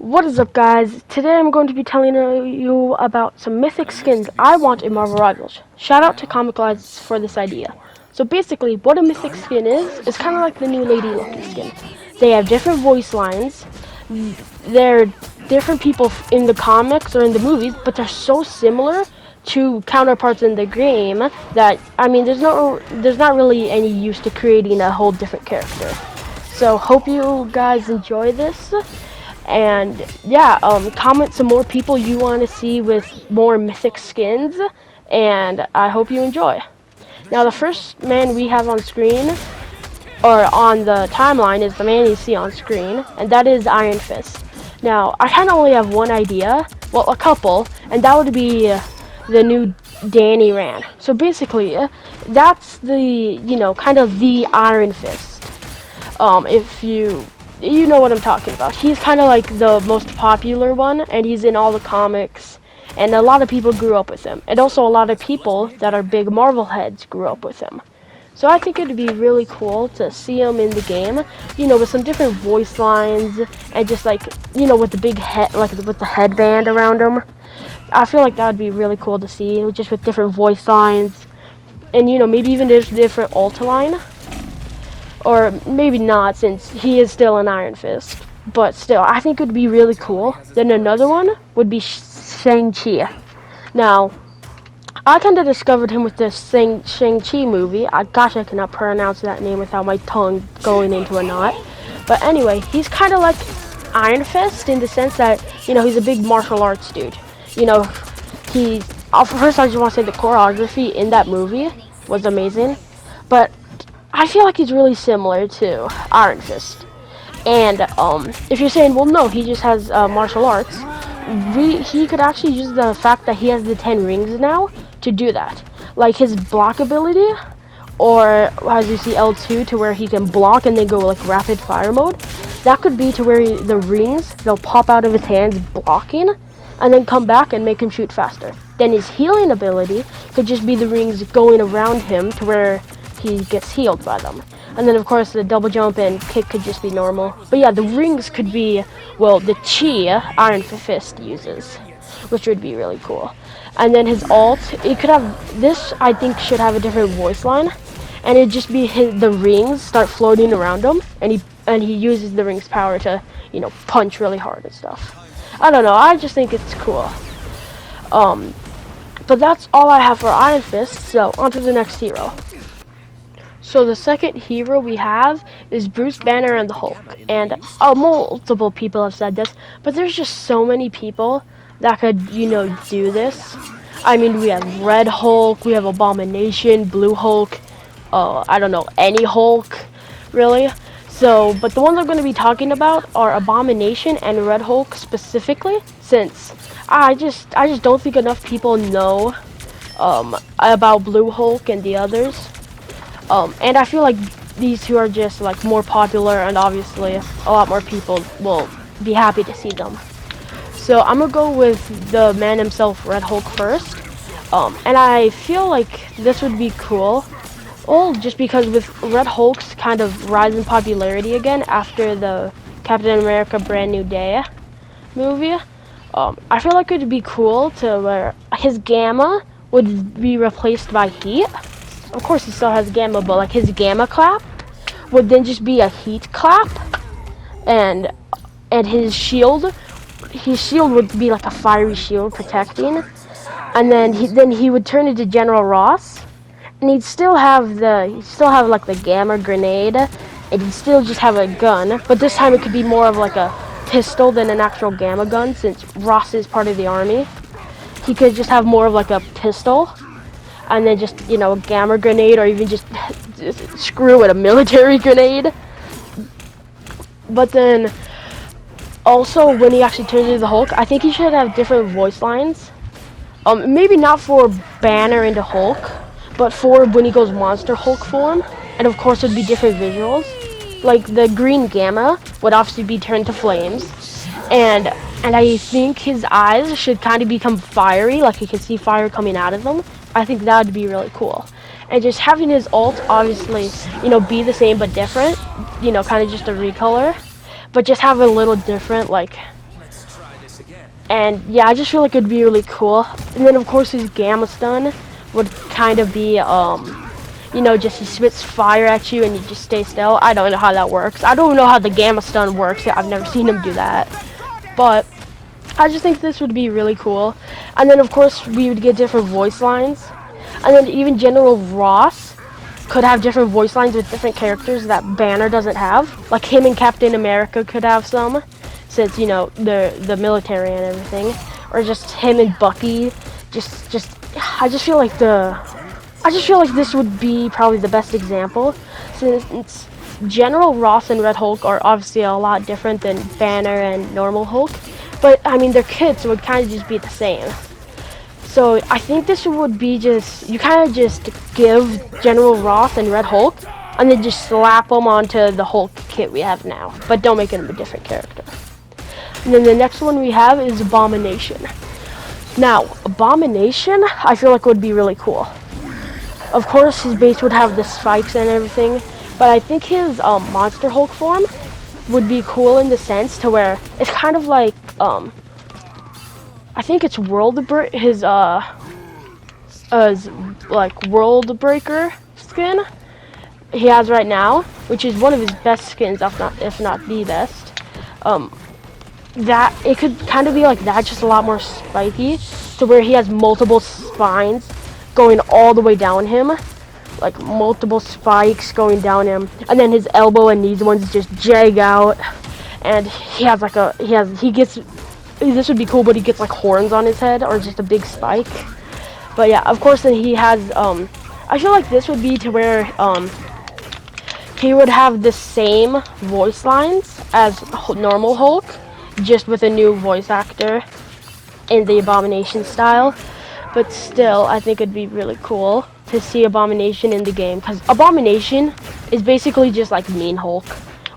What is up, guys? Today I'm going to be telling you about some mythic skins I want in Marvel Rivals. Shout out to Comic Lives for this idea. So basically, what a mythic skin is kind of like the new Lady Loki skin. They have different voice lines. They're different people in the comics or in the movies, but they're so similar to counterparts in the game that, I mean, there's not really any use to creating a whole different character. So hope you guys enjoy this. And yeah, comment some more people you want to see with more mythic skins, and I hope you enjoy. Now, the first man we have on screen, or on the timeline, is the man you see on screen, and that is Iron Fist. Now, I kind of only have one idea, well, a couple, and that would be the new Danny Rand. So basically, that's the, kind of the Iron Fist. If you know what I'm talking about. He's kind of like the most popular one, and he's in all the comics, and a lot of people grew up with him. And also a lot of people that are big Marvel heads grew up with him. So I think it'd be really cool to see him in the game, with some different voice lines, and just like, with the big head, like with the headband around him. I feel like that would be really cool to see, just with different voice lines, and maybe even just different ult line. Or maybe not, since he is still an Iron Fist. But still, I think it would be really cool. Then another one would be Shang-Chi. Now, I kind of discovered him with the Shang-Chi movie. Gosh, I cannot pronounce that name without my tongue going into a knot. But anyway, he's kind of like Iron Fist in the sense that, he's a big martial arts dude. First I just want to say the choreography in that movie was amazing. But I feel like he's really similar to Iron Fist. And if you're saying, well, no, he just has martial arts, he could actually use the fact that he has the 10 rings now to do that. Like his block ability, or as you see L2, to where he can block and then go like rapid fire mode. That could be to where the rings, they'll pop out of his hands blocking, and then come back and make him shoot faster. Then his healing ability could just be the rings going around him to where he gets healed by them. And then of course the double jump and kick could just be normal. But yeah, the rings could be, well, the chi Iron Fist uses, which would be really cool. And then his ult, it could have, this I think should have a different voice line, and it'd just be the rings start floating around him, and he uses the rings power to, punch really hard and stuff. I don't know, I just think it's cool. But that's all I have for Iron Fist, so on to the next hero. So the second hero we have is Bruce Banner and the Hulk. And multiple people have said this, but there's just so many people that could, do this. I mean, we have Red Hulk, we have Abomination, Blue Hulk, I don't know, any Hulk, really. So, but the ones I'm going to be talking about are Abomination and Red Hulk specifically, since I just don't think enough people know about Blue Hulk and the others. And I feel like these two are just like more popular, and obviously a lot more people will be happy to see them. So I'm gonna go with the man himself, Red Hulk, first. And I feel like this would be cool. Well, just because with Red Hulk's kind of rise in popularity again after the Captain America Brand New Day movie, I feel like it would be cool to where his gamma would be replaced by heat. Of course he still has gamma, but like his gamma clap would then just be a heat clap, and his shield would be like a fiery shield protecting, and then he would turn into General Ross, and he'd still have like the gamma grenade, and he'd still just have a gun, but this time it could be more of like a pistol than an actual gamma gun, since Ross is part of the army. He could just have more of like a pistol, and then just, a gamma grenade, or even just screw it, a military grenade. But then, also, when he actually turns into the Hulk, I think he should have different voice lines. Maybe not for Banner into Hulk, but for when he goes Monster Hulk form. And of course, it would be different visuals. Like, the green gamma would obviously be turned to flames. And I think his eyes should kind of become fiery, like you can see fire coming out of them. I think that would be really cool. And just having his ult obviously, be the same but different, kind of just a recolor, but just have a little different, like And yeah, I just feel like it'd be really cool. And then of course his gamma stun would kind of be you know, just he spits fire at you and you just stay still. I don't know how that works. I don't know how the gamma stun works. I've never seen him do that. But I just think this would be really cool. And then of course we would get different voice lines. And then even General Ross could have different voice lines with different characters that Banner doesn't have. Like him and Captain America could have some, since, you know, the military and everything. Or just him and Bucky. I just feel like this would be probably the best example, since General Ross and Red Hulk are obviously a lot different than Banner and normal Hulk. But I mean, they're kids, so it would kind of just be the same. So I think this would be just, you kind of just give General Ross and Red Hulk, and then just slap them onto the Hulk kit we have now. But don't make him a different character. And then the next one we have is Abomination. Now, Abomination, I feel like would be really cool. Of course, his base would have the spikes and everything, but I think his Monster Hulk form would be cool in the sense to where it's kind of like, I think it's his like World Breaker skin he has right now, which is one of his best skins, if not the best. That it could kind of be like that, just a lot more spiky, to where he has multiple spines going all the way down him, like multiple spikes going down him, and then his elbow and knees ones just jag out, and he has like this would be cool, but he gets like horns on his head or just a big spike. But yeah, of course, then he has I feel like this would be to where he would have the same voice lines as normal Hulk, just with a new voice actor in the Abomination style. But still, I think it'd be really cool to see Abomination in the game, because Abomination is basically just like Mean Hulk,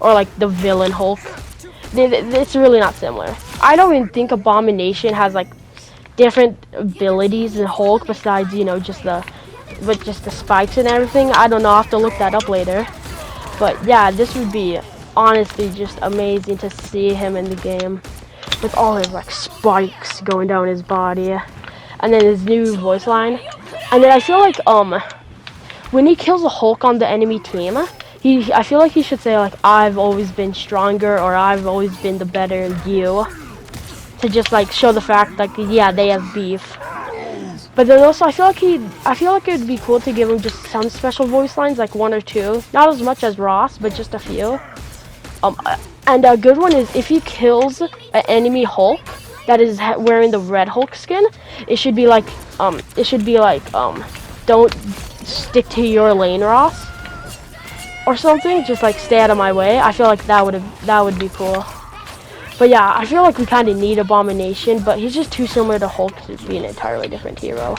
or like the villain Hulk. It's really not similar. I don't even think Abomination has like different abilities than Hulk, besides, you know, just the spikes and everything. I don't know, I'll have to look that up later. But yeah, this would be honestly just amazing to see him in the game, with all his like spikes going down his body. And then his new voice line. And then I feel like when he kills a Hulk on the enemy team, I feel like he should say like, I've always been stronger, or I've always been the better you, to just like show the fact like, yeah, they have beef. But then also I feel like it would be cool to give him just some special voice lines, like 1 or 2, not as much as Ross, but just a few. And a good one is if he kills an enemy Hulk that is wearing the Red Hulk skin, it should be like don't stick to your lane, Ross, or something. Just like, stay out of my way. I feel like that would be cool. But yeah, I feel like we kind of need Abomination, but he's just too similar to Hulk to be an entirely different hero.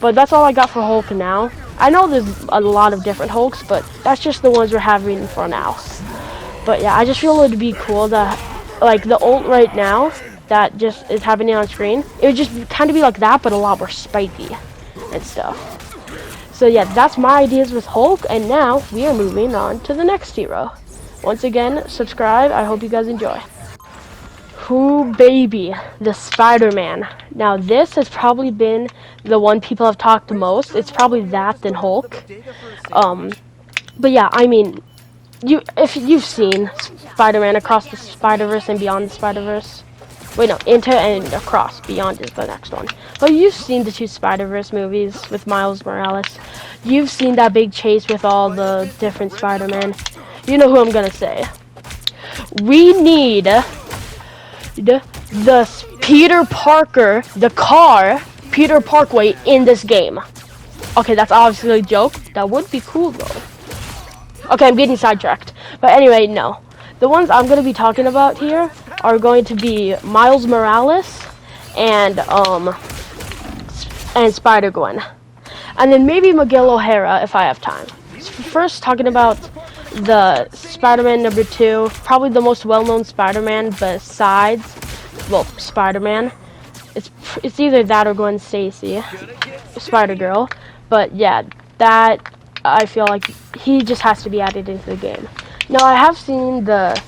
But that's all I got for Hulk now. I know there's a lot of different Hulks, but that's just the ones we're having for now. But yeah, I just feel it would be cool that, like, the ult right now that just is happening on screen, it would just kind of be like that, but a lot more spiky and stuff. So yeah, that's my ideas with Hulk, and now we are moving on to the next hero. Once again, subscribe. I hope you guys enjoy. Ooh, baby, the Spider-Man. Now this has probably been the one people have talked the most. It's probably that than Hulk. But yeah, I mean, if you've seen Spider-Man Across the Spider-Verse and Beyond the Spider-Verse. Wait, no, Into and Across. Beyond is the next one. But you've seen the 2 Spider-Verse movies with Miles Morales. You've seen that big chase with all the different Spider-Man. You know who I'm gonna say. We need the Peter Parker, the car, Peter Parkway in this game. Okay, that's obviously a joke. That would be cool though. Okay, I'm getting sidetracked. But anyway, no. The ones I'm going to be talking about here are going to be Miles Morales and Spider-Gwen. And then maybe Miguel O'Hara if I have time. First, talking about the Spider-Man number 2, probably the most well-known Spider-Man besides, well, Spider-Man. It's either that or Gwen Stacy, Spider-Girl. But yeah, that, I feel like he just has to be added into the game. Now, I have seen the,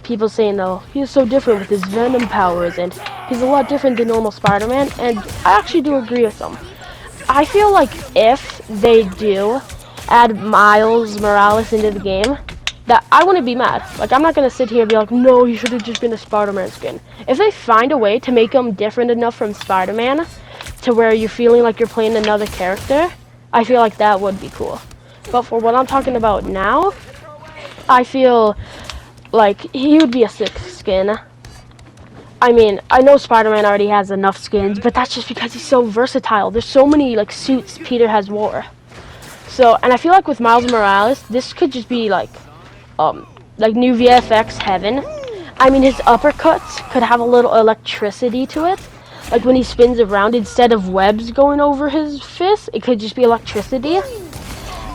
people saying, though, he's so different with his Venom powers, and He's a lot different than normal Spider-Man, and I actually do agree with them. I feel like if they do add Miles Morales into the game, that I wouldn't be mad. Like, I'm not gonna sit here and be like, no, he should have just been a Spider-Man skin. If they find a way to make him different enough from Spider-Man to where you're feeling like you're playing another character, I feel like that would be cool. But for what I'm talking about now, I feel like he would be a sick skin. I mean, I know Spider-Man already has enough skins, but that's just because he's so versatile. There's so many like suits Peter has wore. So, and I feel like with Miles Morales, this could just be like new VFX heaven. I mean, his uppercuts could have a little electricity to it. Like when he spins around, instead of webs going over his fist, it could just be electricity.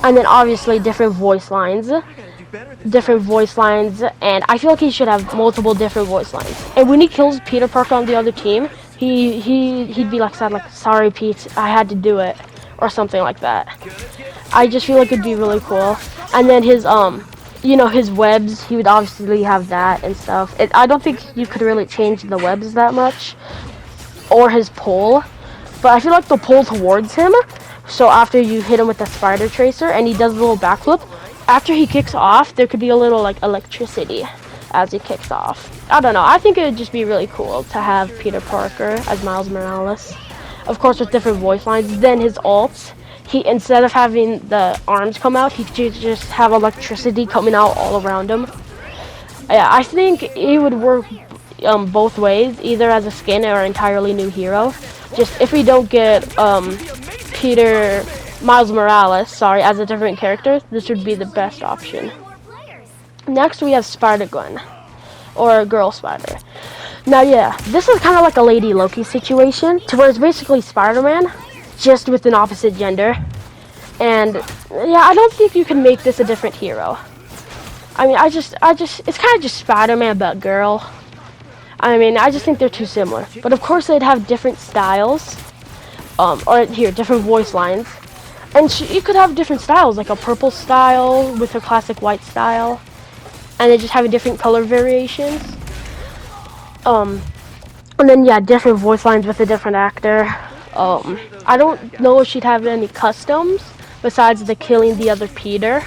And then obviously different voice lines, and I feel like he should have multiple different voice lines. And when he kills Peter Parker on the other team, he'd be like sad, like, sorry Pete, I had to do it, or something like that. I just feel like it'd be really cool. And then his his webs, he would obviously have that and stuff. I don't think you could really change the webs that much, or his pull, but I feel like the pull towards him. So after you hit him with the spider tracer and he does a little backflip, after he kicks off, there could be a little like electricity as he kicks off. I don't know. I think it would just be really cool to have Peter Parker as Miles Morales. Of course, with different voice lines. Then his ults, instead of having the arms come out, he could just have electricity coming out all around him. Yeah, I think it would work both ways, either as a skin or an entirely new hero. Just if we don't get Miles Morales, as a different character, this would be the best option. Next, we have Spider-Gwen, or Girl Spider. Now, yeah, this is kind of like a Lady Loki situation, to where it's basically Spider-Man, just with an opposite gender. And yeah, I don't think you can make this a different hero. I mean, it's kind of just Spider-Man but girl. I mean, I just think they're too similar. But of course, they'd have different styles, different voice lines. And you could have different styles, like a purple style with a classic white style, and then just having different color variations. And then yeah, different voice lines with a different actor. I don't know if she'd have any customs besides the killing the other Peter,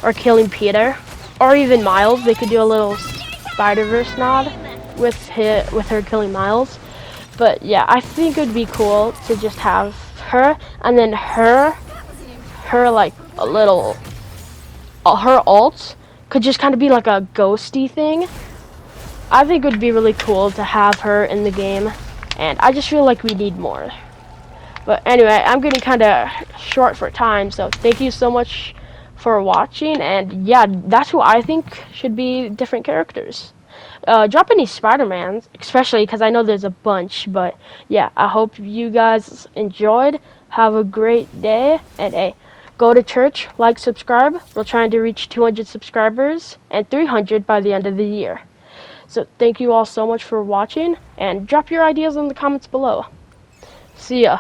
or killing Peter, or even Miles. They could do a little Spider-Verse nod with her killing Miles. But yeah, I think it would be cool to just have her, and then her like a little, her ult could just kind of be like a ghosty thing. I think it would be really cool to have her in the game, and I just feel like we need more. But anyway, I'm getting kind of short for time, so thank you so much for watching, and yeah, that's who I think should be different characters. Drop any Spider-Mans, especially because I know there's a bunch. But yeah, I hope you guys enjoyed. Have a great day, and hey, go to church, like, subscribe. We're trying to reach 200 subscribers and 300 by the end of the year. So thank you all so much for watching, and drop your ideas in the comments below. See ya.